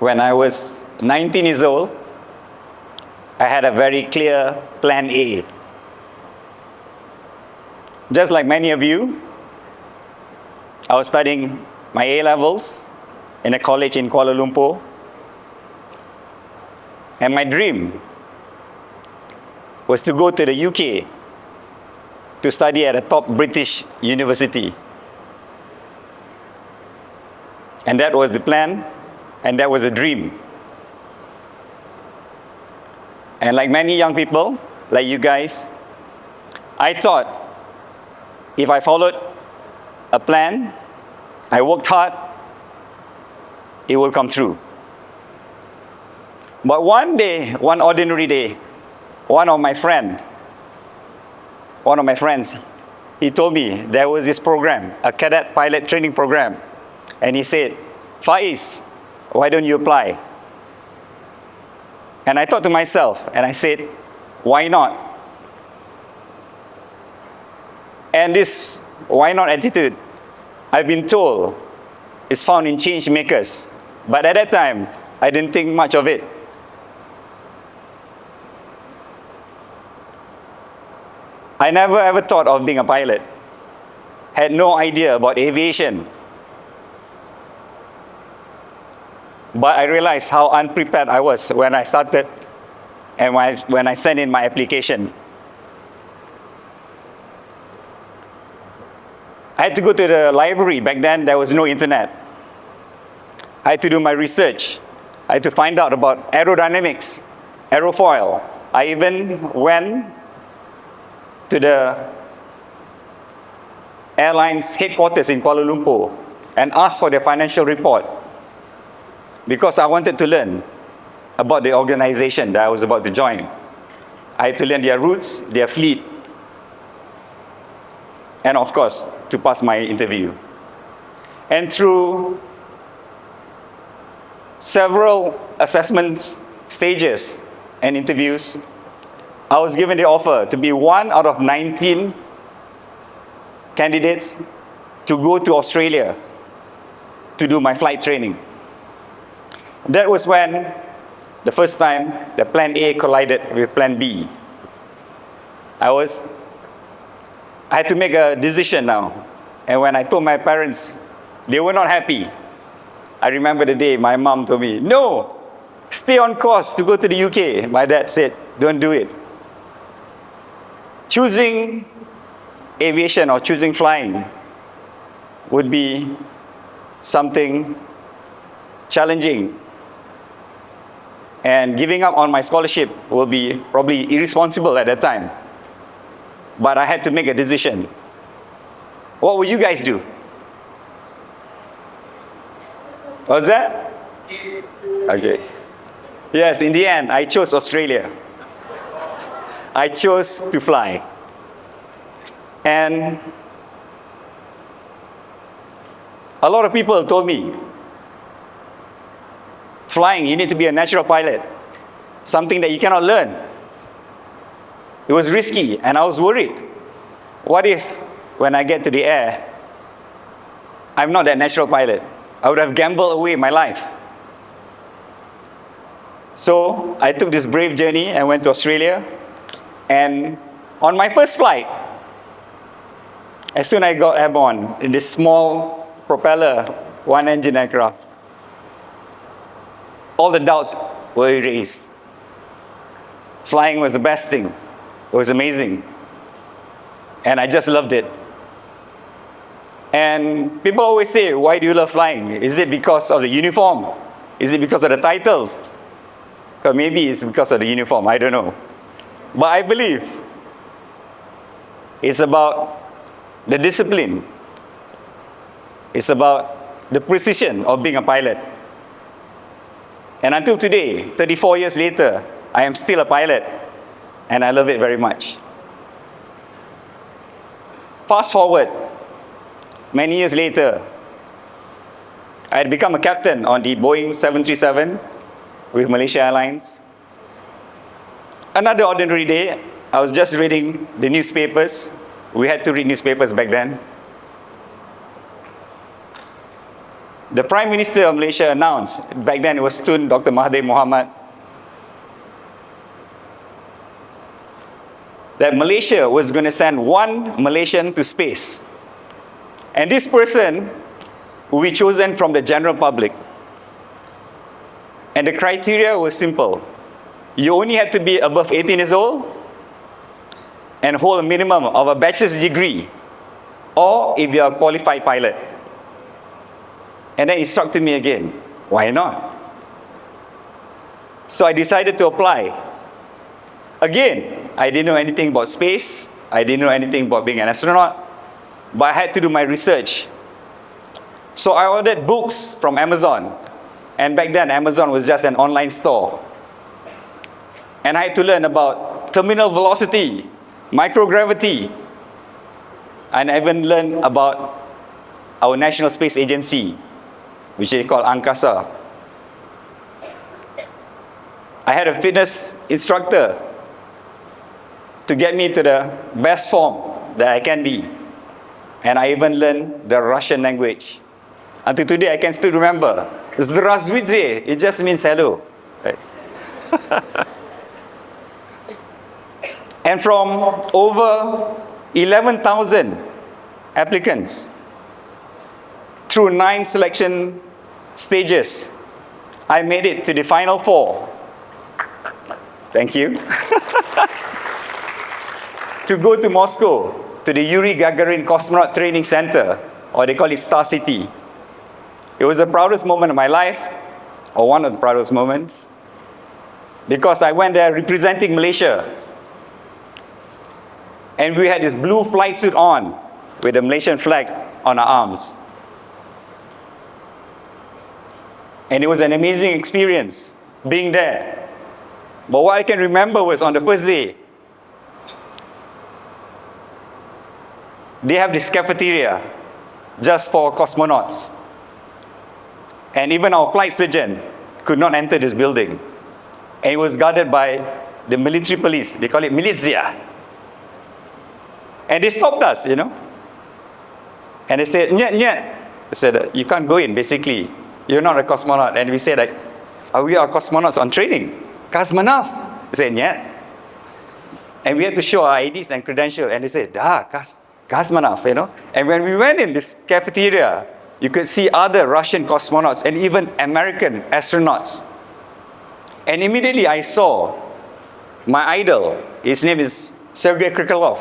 when I was 19 years old, I had a very clear plan A. Just like many of you, I was studying my A-levels in a college in Kuala Lumpur. And my dream was to go to the UK to study at a top British university. And that was the plan, and that was the dream. And like many young people, like you guys, I thought if I followed a plan, I worked hard, it will come true. But one day, one ordinary day, one of my friends, he told me there was this program, a cadet pilot training program. And he said, Faiz, why don't you apply? And I thought to myself, and I said, why not? And this why not attitude, I've been told, is found in change makers. But at that time, I didn't think much of it. I never ever thought of being a pilot. Had no idea about aviation. But I realized how unprepared I was when I started and when I sent in my application. I had to go to the library. Back then, there was no internet. I had to do my research. I had to find out about aerodynamics, aerofoil. I even went to the airline's headquarters in Kuala Lumpur and asked for their financial report because I wanted to learn about the organization that I was about to join. I had to learn their routes, their fleet, and of course, to pass my interview. And through several assessment stages and interviews, I was given the offer to be one out of 19 candidates to go to Australia to do my flight training. That was when the first time the plan A collided with plan B. I had to make a decision now. And when I told my parents, they were not happy. I remember the day my mom told me, no, stay on course to go to the UK. My dad said, don't do it. Choosing aviation or choosing flying would be something challenging. And giving up on my scholarship will be probably irresponsible at that time. But I had to make a decision. What would you guys do? What's that? Okay. Yes, in the end, I chose Australia. I chose to fly. And a lot of people told me, flying, you need to be a natural pilot, something that you cannot learn. It was risky, and I was worried. What if, when I get to the air, I'm not that natural pilot? I would have gambled away my life. So I took this brave journey and went to Australia. And on my first flight, as soon as I got airborne in this small propeller, one-engine aircraft, all the doubts were erased. Flying was the best thing. It was amazing. And I just loved it. And people always say, why do you love flying? Is it because of the uniform? Is it because of the titles? Or maybe it's because of the uniform, I don't know. But I believe it's about the discipline. It's about the precision of being a pilot. And until today, 34 years later, I am still a pilot, and I love it very much. Fast forward, many years later, I had become a captain on the Boeing 737 with Malaysia Airlines. Another ordinary day, I was just reading the newspapers. We had to read newspapers back then. the Prime Minister of Malaysia announced, back then it was Tun Dr. Mahathir Mohamad, that Malaysia was going to send one Malaysian to space. And this person will be chosen from the general public. And the criteria was simple. You only had to be above 18 years old and hold a minimum of a bachelor's degree, or if you're a qualified pilot. And then it struck to me again, why not? So I decided to apply. Again, I didn't know anything about space. I didn't know anything about being an astronaut. But I had to do my research. So I ordered books from Amazon. And back then, Amazon was just an online store. And I had to learn about terminal velocity, microgravity, and I even learned about our National Space Agency, which they call Angkasa. I had a fitness instructor to get me to the best form that I can be. And I even learned the Russian language. Until today, I can still remember. Zdravstvuyte, it just means hello. Right? And from over 11,000 applicants, through 9 selection stages, I made it to the final 4. Thank you. To go to Moscow, to the Yuri Gagarin Cosmonaut Training Center, or they call it Star City. It was the proudest moment of my life, or one of the proudest moments, because I went there representing Malaysia. And we had this blue flight suit on, with the Malaysian flag on our arms. And it was an amazing experience, being there. But what I can remember was on the first day, they have this cafeteria just for cosmonauts. And even our flight surgeon could not enter this building. And it was guarded by the military police. They call it militia. And they stopped us, you know. And they said, "Nyet, nyet." They said, "You can't go in, basically. You're not a cosmonaut." And we said, like, "We are cosmonauts on training." "Cosmonaut." They said, "Nyet." And we had to show our IDs and credentials. And they said, "Da, cosmonaut," you know. And when we went in this cafeteria, you could see other Russian cosmonauts and even American astronauts. And immediately I saw my idol. His name is Sergei Krikalev.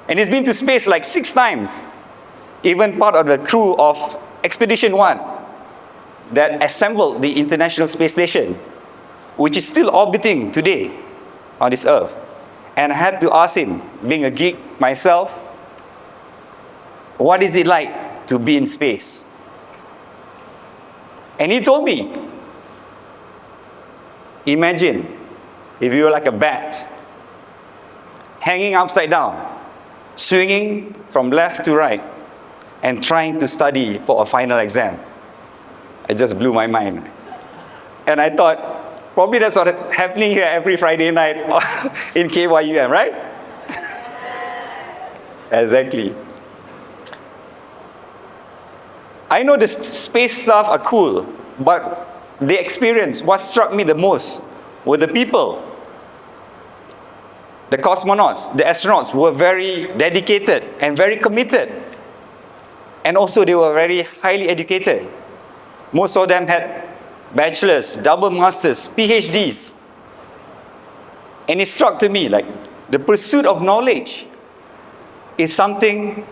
And he's been to space like 6 times. Even part of the crew of Expedition 1 that assembled the International Space Station, which is still orbiting today on this Earth. And I had to ask him, being a geek myself, what is it like to be in space? And he told me, imagine if you were like a bat, hanging upside down, swinging from left to right, and trying to study for a final exam. It just blew my mind. And I thought, probably that's what's happening here every Friday night in KYUM, right? Exactly. I know the space stuff are cool, but the experience, what struck me the most were the people. The cosmonauts, the astronauts were very dedicated and very committed. And also they were very highly educated. Most of them had bachelor's, double masters, PhDs. And it struck to me like the pursuit of knowledge is something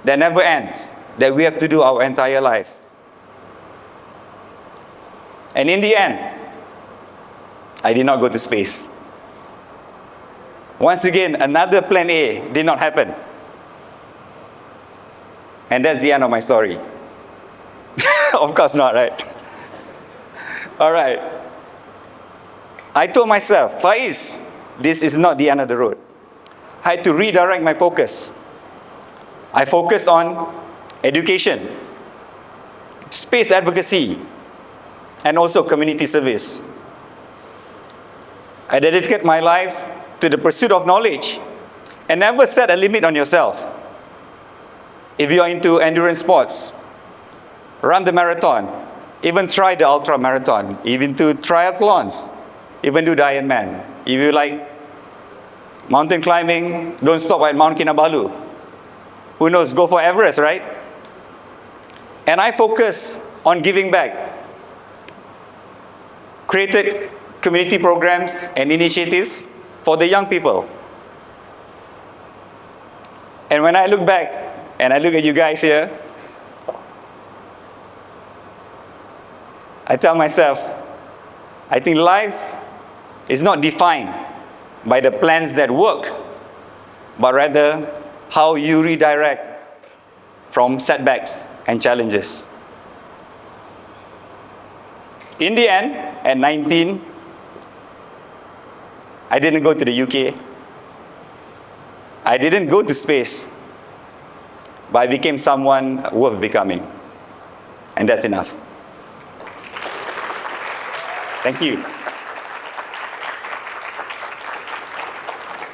that never ends, that we have to do our entire life. And in the end, I did not go to space. Once again, another plan A did not happen. And that's the end of my story. Of course not, right? All right. I told myself, Faiz, this is not the end of the road. I had to redirect my focus. I focused on education, space advocacy, and also community service. I dedicated my life to the pursuit of knowledge and never set a limit on yourself. If you are into endurance sports, run the marathon, even try the ultra marathon, even do triathlons, even do the Ironman. If you like mountain climbing, don't stop at Mount Kinabalu. Who knows, go for Everest, right? And I focus on giving back. Created community programs and initiatives for the young people. And when I look back, and I look at you guys here, I tell myself, I think life is not defined by the plans that work, but rather how you redirect from setbacks and challenges. In the end, at 19, I didn't go to the UK. I didn't go to space, but I became someone worth becoming. And that's enough. Thank you.